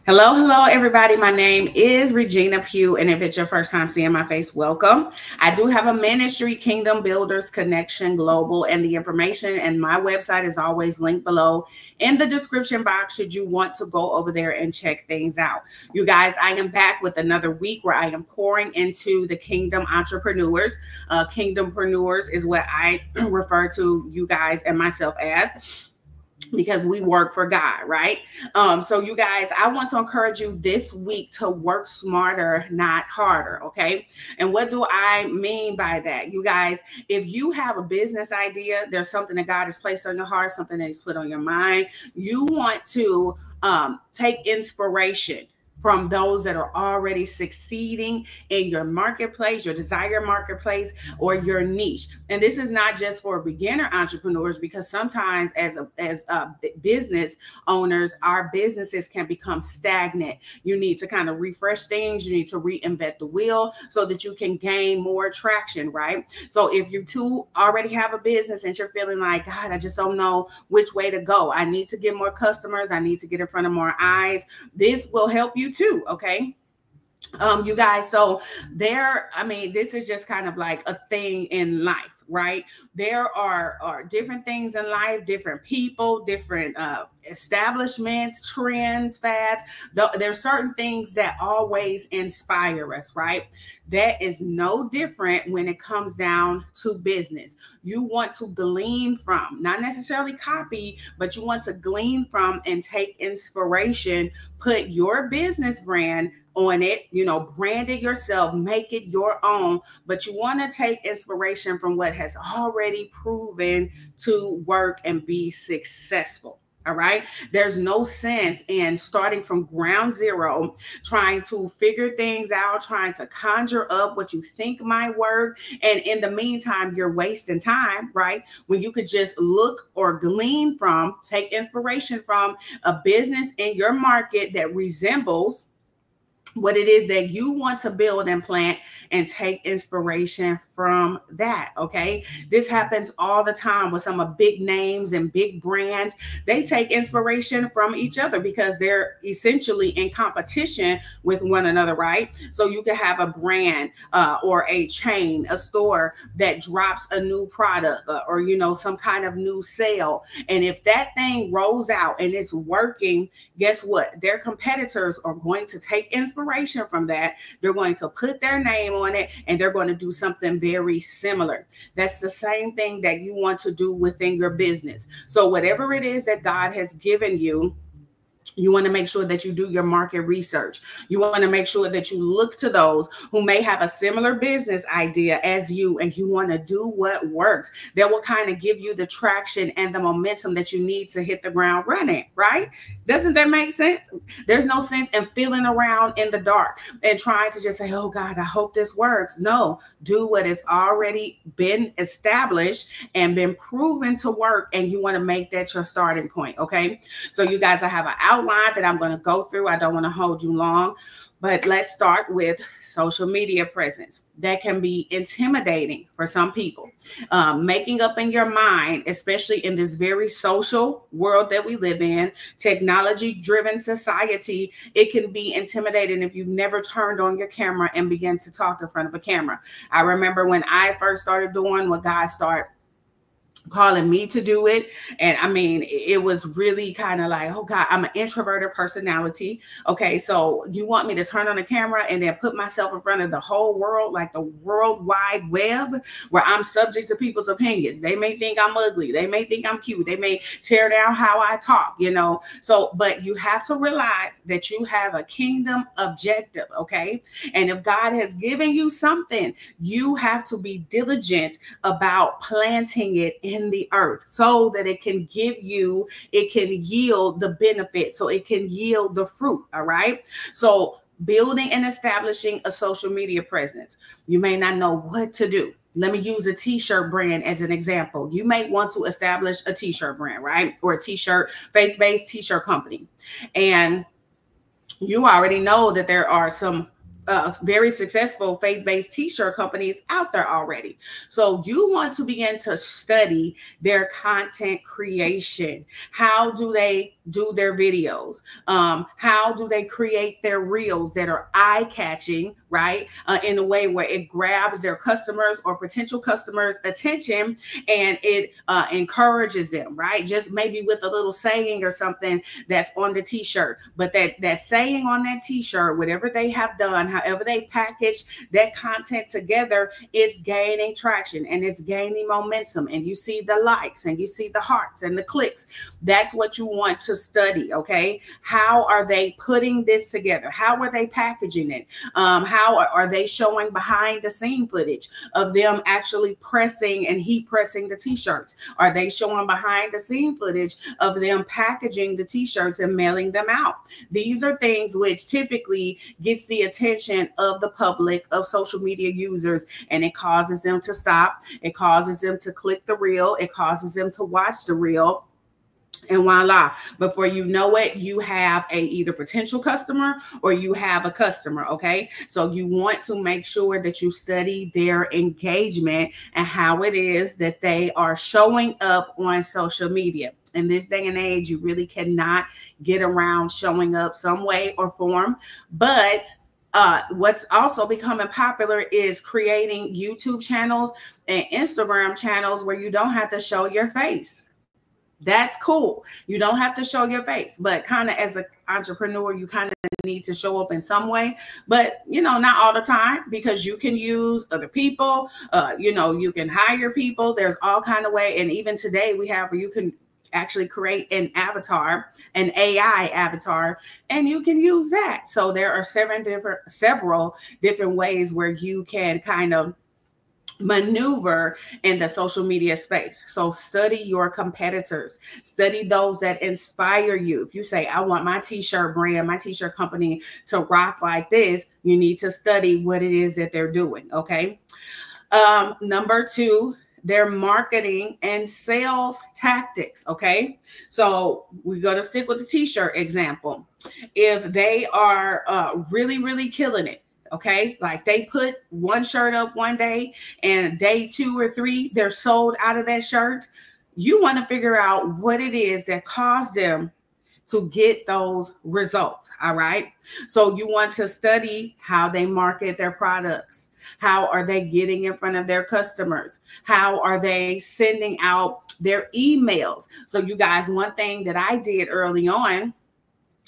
Hello, hello, everybody. My name is Regina Pugh, and if it's your first time seeing my face, welcome. I do have a ministry, Kingdom Builders Connection Global, and the information and my website is always linked below in the description box should you want to go over there and check things out. You guys, I am back with another week where I am pouring into the Kingdom Entrepreneurs. Kingdompreneurs is what I refer to you guys and myself as, because we work for God, right? So you guys, I want to encourage you this week to work smarter, not harder, okay? And what do I mean by that? You guys, if you have a business idea, there's something that God has placed on your heart, something that He's put on your mind, you want to take inspiration from those that are already succeeding in your marketplace, your desired marketplace, or your niche. And this is not just for beginner entrepreneurs, because sometimes as business owners, our businesses can become stagnant. You need to kind of refresh things. You need to reinvent the wheel so that you can gain more traction, right? So if you two already have a business and you're feeling like, God, I just don't know which way to go. I need to get more customers. I need to get in front of more eyes. This will help you too, okay? You guys, so this is just kind of like a thing in life, right? There are different things in life, different people, different establishments, trends, fads. There's certain things that always inspire us, right? That is no different when it comes down to business. You want to glean from, not necessarily copy, but you want to glean from and take inspiration, put your business brand on it, brand it yourself, make it your own, but you want to take inspiration from what has already proven to work and be successful. All right. There's no sense in starting from ground zero, trying to figure things out, trying to conjure up what you think might work. And in the meantime, you're wasting time, right? When you could just look or glean from, take inspiration from a business in your market that resembles what it is that you want to build and plant, and take inspiration from that, okay? This happens all the time with some of big names and big brands. They take inspiration from each other because they're essentially in competition with one another, right? So you can have a brand or a chain, a store that drops a new product or some kind of new sale. And if that thing rolls out and it's working, guess what? Their competitors are going to take inspiration from that. They're going to put their name on it and they're going to do something very similar. That's the same thing that you want to do within your business. So whatever it is that God has given you, you want to make sure that you do your market research. You want to make sure that you look to those who may have a similar business idea as you, and you want to do what works. That will kind of give you the traction and the momentum that you need to hit the ground running, right? Doesn't that make sense? There's no sense in feeling around in the dark and trying to just say, oh God, I hope this works. No, do what has already been established and been proven to work, and you want to make that your starting point, okay? So you guys, I have an outline that I'm going to go through. I don't want to hold you long, but let's start with social media presence. That can be intimidating for some people. Making up in your mind, especially in this very social world that we live in, technology-driven society, it can be intimidating if you've never turned on your camera and began to talk in front of a camera. I remember when I first started doing what God started calling me to do it. And I mean, it was really kind of like, oh God, I'm an introverted personality. Okay, so you want me to turn on the camera and then put myself in front of the whole world, like the World Wide Web, where I'm subject to people's opinions. They may think I'm ugly. They may think I'm cute. They may tear down how I talk, So, but you have to realize that you have a kingdom objective, okay? And if God has given you something, you have to be diligent about planting it in the earth so that it can yield the benefit, so it can yield the fruit. All right. So building and establishing a social media presence. You may not know what to do. Let me use a t-shirt brand as an example. You may want to establish a t-shirt brand, right? Or a t-shirt, faith-based t-shirt company. And you already know that there are some very successful faith-based t-shirt companies out there already. So you want to begin to study their content creation. How do they do their videos? How do they create their reels that are eye-catching, right? In a way where it grabs their customers or potential customers' attention, and it encourages them, right? Just maybe with a little saying or something that's on the t-shirt, but that saying on that t-shirt, whatever they have done, however they package that content together, is gaining traction and it's gaining momentum, and you see the likes and you see the hearts and the clicks. That's what you want to study. Okay, how are they putting this together? How are they packaging it? How are they showing behind the scene footage of them actually pressing and heat pressing the t-shirts? Are they showing behind the scene footage of them packaging the t-shirts and mailing them out? These are things which typically gets the attention of the public, of social media users, and it causes them to stop. It causes them to click the reel. It causes them to watch the reel. And voila, before you know it, you have a either potential customer or you have a customer. Okay, so you want to make sure that you study their engagement and how it is that they are showing up on social media. In this day and age, you really cannot get around showing up some way or form. But what's also becoming popular is creating YouTube channels and Instagram channels where you don't have to show your face. That's cool. You don't have to show your face, but kind of as an entrepreneur, you kind of need to show up in some way, but not all the time, because you can use other people. You can hire people. There's all kind of way. And even today we have where you can actually create an avatar, an AI avatar, and you can use that. So there are several different ways where you can kind of maneuver in the social media space. So study your competitors, study those that inspire you. If you say, I want my t-shirt brand, my t-shirt company to rock like this, you need to study what it is that they're doing. Okay. Number two, their marketing and sales tactics. Okay. So we're going to stick with the t-shirt example. If they are really, really killing it, okay, like they put one shirt up one day and day 2 or 3, they're sold out of that shirt. You want to figure out what it is that caused them to get those results. All right. So you want to study how they market their products. How are they getting in front of their customers? How are they sending out their emails? So you guys, one thing that I did early on,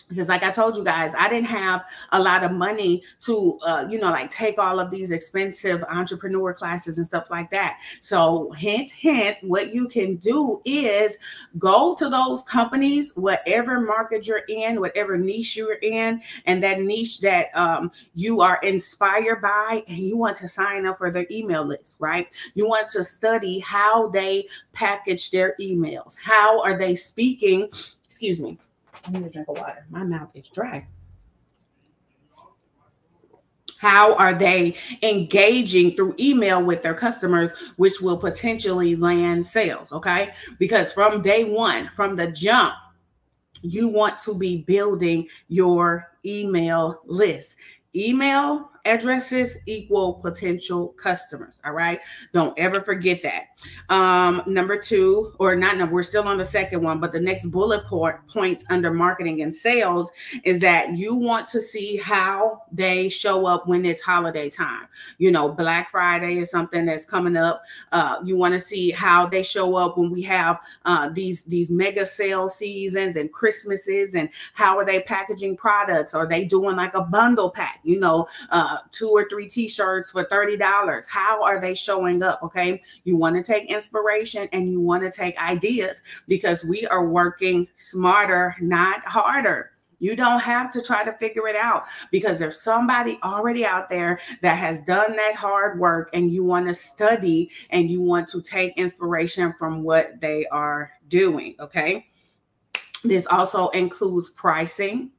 because like I told you guys, I didn't have a lot of money to, like take all of these expensive entrepreneur classes and stuff like that. So hint, hint, what you can do is go to those companies, whatever market you're in, whatever niche you're in, and that niche that you are inspired by, and you want to sign up for their email list, right? You want to study how they package their emails. How are they speaking? Excuse me. I need a drink of water. My mouth is dry. How are they engaging through email with their customers, which will potentially land sales? Okay. Because from day one, from the jump, you want to be building your email list. Email addresses equal potential customers. All right. Don't ever forget that. Number two, or not number, we're still on the second one, but the next bullet point under marketing and sales is that you want to see how they show up when it's holiday time. Black Friday is something that's coming up. You want to see how they show up when we have these mega sale seasons and Christmases, and how are they packaging products? Are they doing like a bundle pack? 2 or 3 t-shirts for $30. How are they showing up? Okay. You want to take inspiration and you want to take ideas, because we are working smarter, not harder. You don't have to try to figure it out, because there's somebody already out there that has done that hard work, and you want to study and you want to take inspiration from what they are doing. Okay. This also includes pricing.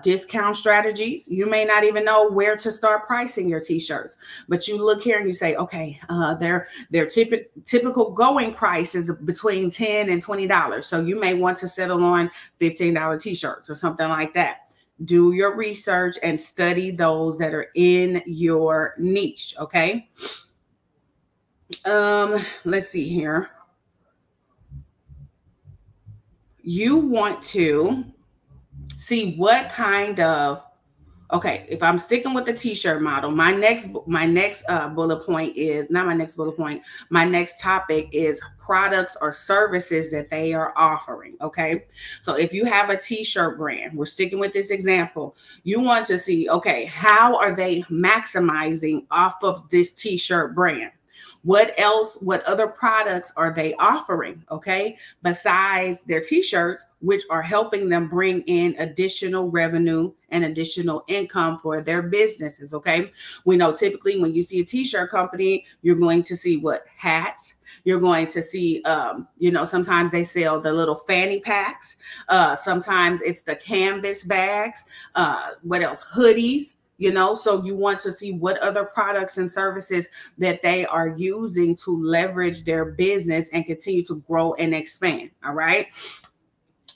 Discount strategies. You may not even know where to start pricing your t-shirts, but you look here and you say, okay, their typical going price is between $10 and $20. So you may want to settle on $15 t-shirts or something like that. Do your research and study those that are in your niche. Okay. Let's see here. you want to see what kind of, okay, if I'm sticking with the t-shirt model, my next bullet point is not my next bullet point. My next topic is products or services that they are offering. Okay, so if you have a t-shirt brand, we're sticking with this example. You want to see, okay, how are they maximizing off of this t-shirt brand? What else, what other products are they offering, okay, besides their t-shirts, which are helping them bring in additional revenue and additional income for their businesses, okay? We know typically when you see a t-shirt company, you're going to see what? Hats. You're going to see, sometimes they sell the little fanny packs. Sometimes it's the canvas bags. What else? Hoodies. So you want to see what other products and services that they are using to leverage their business and continue to grow and expand. All right,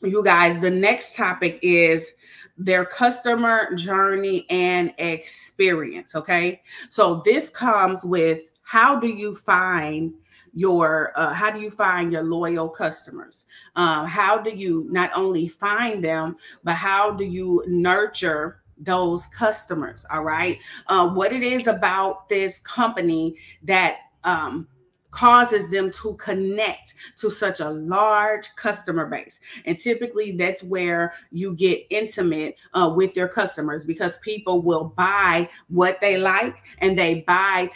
you guys, the next topic is their customer journey and experience. Okay, so this comes with how do you find your loyal customers? How do you not only find them, but how do you nurture those customers? All right. What it is about this company that causes them to connect to such a large customer base. And typically that's where you get intimate with your customers, because people will buy what they like, and they buy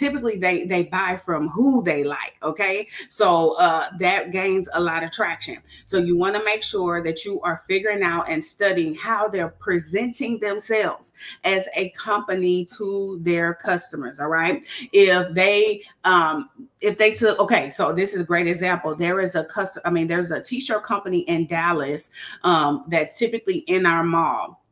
from who they like. Okay. So that gains a lot of traction. So you want to make sure that you are figuring out and studying how they're presenting themselves as a company to their customers. All right. If they took, okay, so this is a great example. There's a t-shirt company in Dallas that's typically in our mall,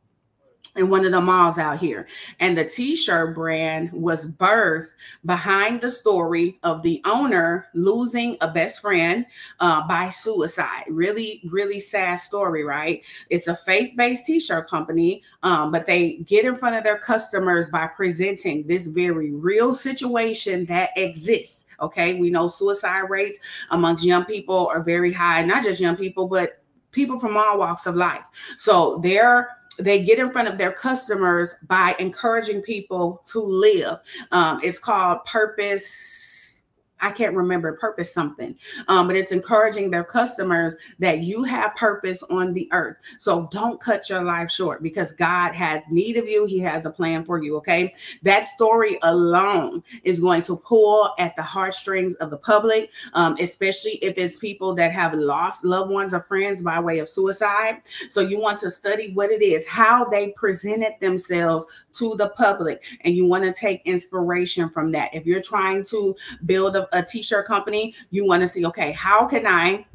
in one of the malls out here. And the t-shirt brand was birthed behind the story of the owner losing a best friend by suicide. Really, really sad story, right? It's a faith-based t-shirt company, but they get in front of their customers by presenting this very real situation that exists. Okay, we know suicide rates amongst young people are very high, not just young people, but people from all walks of life. So they get in front of their customers by encouraging people to live. It's called Purpose. I can't remember, Purpose something, but it's encouraging their customers that you have purpose on the earth. So don't cut your life short, because God has need of you. He has a plan for you. Okay. That story alone is going to pull at the heartstrings of the public, especially if it's people that have lost loved ones or friends by way of suicide. So you want to study what it is, how they presented themselves to the public, and you want to take inspiration from that. If you're trying to build a t-shirt company, you want to see, okay, how can I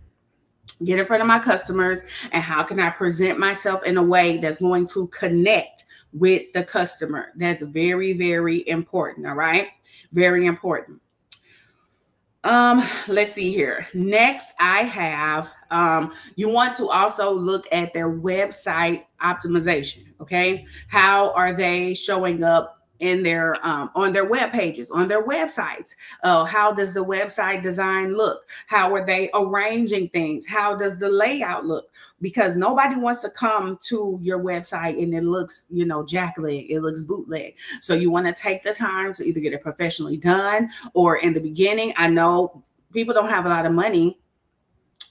get in front of my customers, and how can I present myself in a way that's going to connect with the customer? That's very, very important. All right. Very important. Let's see here. Next, I have, you want to also look at their website optimization. Okay. How are they showing up in their on their web pages, on their websites? How does the website design look? How are they arranging things? How does the layout look? Because nobody wants to come to your website and it looks, jackleg, it looks bootleg. So you want to take the time to either get it professionally done, or in the beginning, I know people don't have a lot of money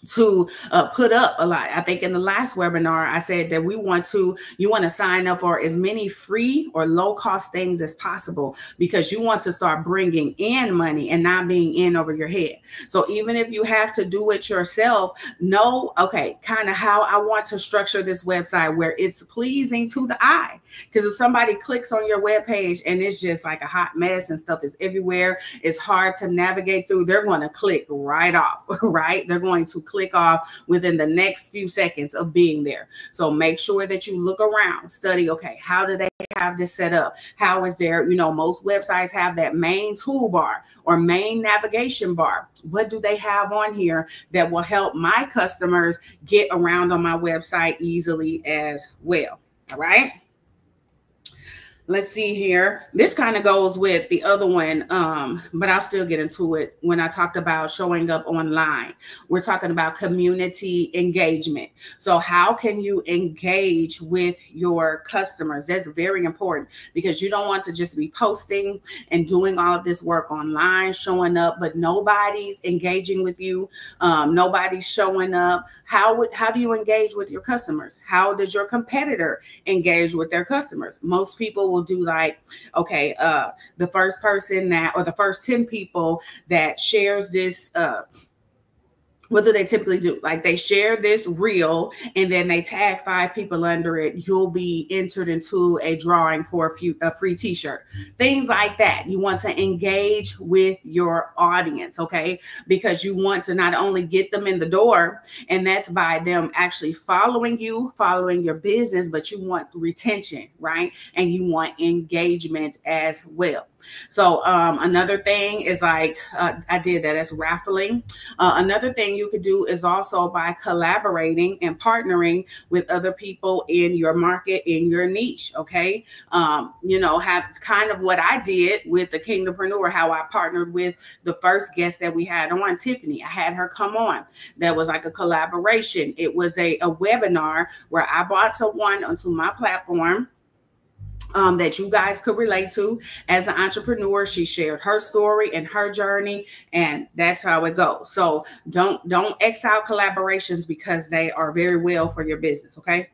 to put up a lot. I think in the last webinar, I said that you want to sign up for as many free or low cost things as possible, because you want to start bringing in money and not being in over your head. So even if you have to do it yourself, know, okay, kind of how I want to structure this website where it's pleasing to the eye. Because if somebody clicks on your webpage and it's just like a hot mess and stuff is everywhere, it's hard to navigate through, they're going to click right off, right? They're going to click off within the next few seconds of being there. So make sure that you look around, study, okay, how do they have this set up? How is there, most websites have that main toolbar or main navigation bar. What do they have on here that will help my customers get around on my website easily as well? All right. Let's see here. This kind of goes with the other one, but I'll still get into it when I talked about showing up online. We're talking about community engagement. So how can you engage with your customers? That's very important, because you don't want to just be posting and doing all of this work online, showing up, but nobody's engaging with you. Nobody's showing up. How do you engage with your customers? How does your competitor engage with their customers? Most people will do like, okay, the first person that, or the first 10 people that shares this, what do they typically do? Like, they share this reel and then they tag 5 people under it. You'll be entered into a drawing for a free t-shirt. Things like that. You want to engage with your audience, okay? Because you want to not only get them in the door, and that's by them actually following you, following your business, but you want retention, right? And you want engagement as well. So another thing is like, I did that as raffling. Another thing you could do is also by collaborating and partnering with other people in your market, in your niche. Okay. Have kind of what I did with the Kingdompreneur, how I partnered with the first guest that we had on, Tiffany. I had her come on. That was like a collaboration. It was a webinar where I brought someone onto my platform that you guys could relate to as an entrepreneur. She shared her story and her journey, and that's how it goes. So don't X out collaborations, because they are very well for your business. Okay.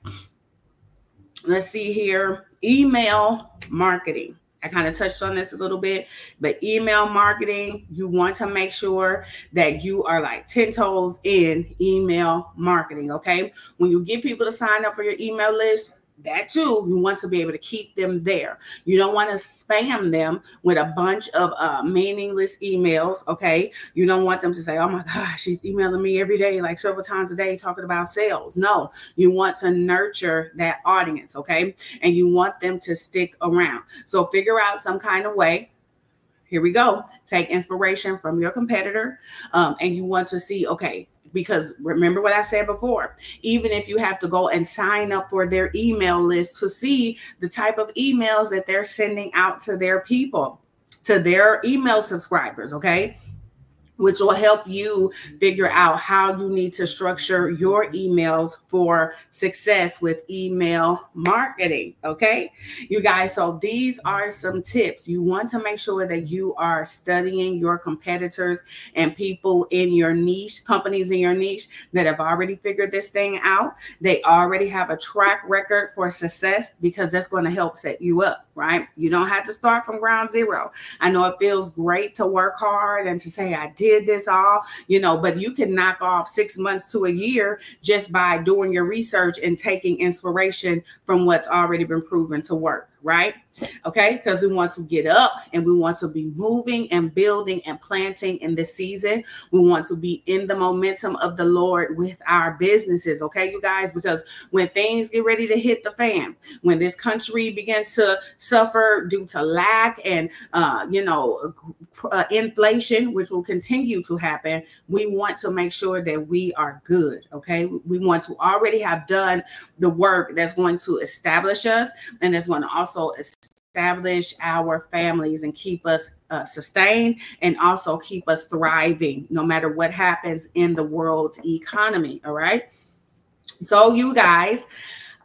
Let's see here. Email marketing. I kind of touched on this a little bit, but email marketing, you want to make sure that you are like 10 toes in email marketing. Okay. When you get people to sign up for your email list, that too, you want to be able to keep them there. You don't want to spam them with a bunch of meaningless emails, okay? You don't want them to say, oh my gosh, she's emailing me every day, like several times a day, talking about sales. No, you want to nurture that audience, okay? And you want them to stick around. So figure out some kind of way. Here we go. Take inspiration from your competitor, and you want to see, okay, because remember what I said before, even if you have to go and sign up for their email list to see the type of emails that they're sending out to their people, to their email subscribers, okay? Which will help you figure out how you need to structure your emails for success with email marketing. Okay, you guys. So these are some tips. You want to make sure that you are studying your competitors and people in your niche, companies in your niche that have already figured this thing out. They already have a track record for success, because that's going to help set you up, right? You don't have to start from ground zero. I know it feels great to work hard and to say, I did this all, but you can knock off 6 months to a year just by doing your research and taking inspiration from what's already been proven to work, right? Okay, because we want to get up and we want to be moving and building and planting in this season. We want to be in the momentum of the Lord with our businesses. Okay, you guys, because when things get ready to hit the fan, when this country begins to suffer due to lack and, inflation, which will continue to happen, we want to make sure that we are good. Okay, we want to already have done the work that's going to establish us, and that's going to also establish our families and keep us sustained, and also keep us thriving no matter what happens in the world's economy. All right. So you guys,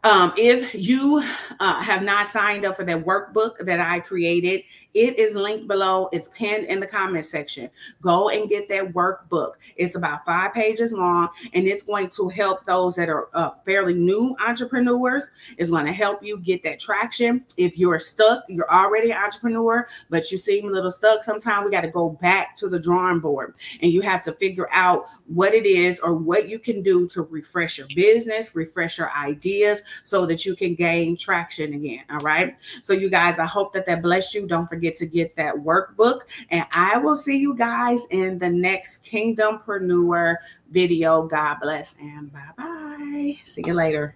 if you have not signed up for that workbook that I created, it is linked below. It's pinned in the comment section. Go and get that workbook. It's about 5 pages long, and it's going to help those that are fairly new entrepreneurs. It's going to help you get that traction. If you're stuck, you're already an entrepreneur, but you seem a little stuck, sometimes we got to go back to the drawing board, and you have to figure out what it is or what you can do to refresh your business, refresh your ideas, so that you can gain traction again. All right. So you guys, I hope that blessed you. Don't forget to get that workbook, and I will see you guys in the next Kingdompreneur video. God bless and bye-bye. See you later.